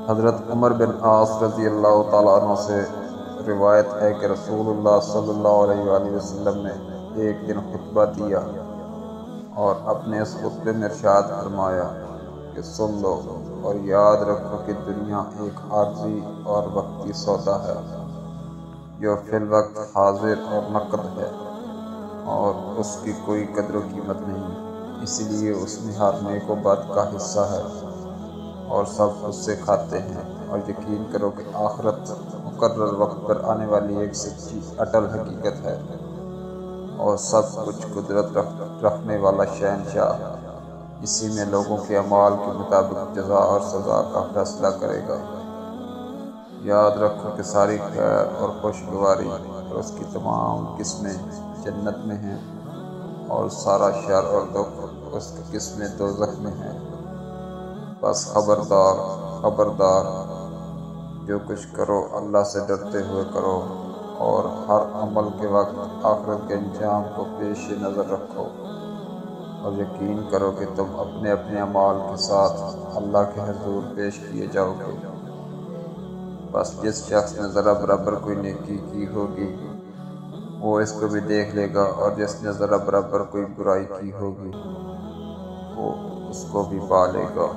حضرت عمر بن عاص رضی اللہ تعالیٰ عنہ سے روایت ہے کہ رسول اللہ صلی اللہ علیہ وآلہ وسلم نے ایک دن خطبہ دیا اور اپنے اس خطبے میں ارشاد فرمایا کہ سن لو اور یاد رکھو کہ دنیا ایک عارضی اور وقتی سودا ہے جو فی الوقت حاضر اور نقد ہے، اور اس کی کوئی قدر و قیمت نہیں، اس لیے اس میں ہر نیک و بد کا حصہ ہے اور سب اس سے کھاتے ہیں۔ اور یقین کرو کہ آخرت مقرر وقت پر آنے والی ایک سچی اٹل حقیقت ہے، اور سب کچھ قدرت رکھنے والا شہنشاہ اسی میں لوگوں کے اعمال کے مطابق جزا اور سزا کا فیصلہ کرے گا۔ یاد رکھو کہ ساری خیر اور خوشگواری اور اس کی تمام قسمیں جنت میں ہیں، اور سارا شر اور دکھ اس کی قسمیں دوزخ میں ہیں۔ بس خبردار خبردار، جو کچھ کرو اللہ سے ڈرتے ہوئے کرو، اور ہر عمل کے وقت آخرت کے انجام کو پیش نظر رکھو، اور یقین کرو کہ تم اپنے اپنے اعمال کے ساتھ اللہ کے حضور پیش کیے جاؤ گے۔ بس جس شخص نے ذرا برابر کوئی نیکی کی ہوگی وہ اس کو بھی دیکھ لے گا، اور جس نے ذرا برابر کوئی برائی کی ہوگی وہ اس کو بھی پا لے گا۔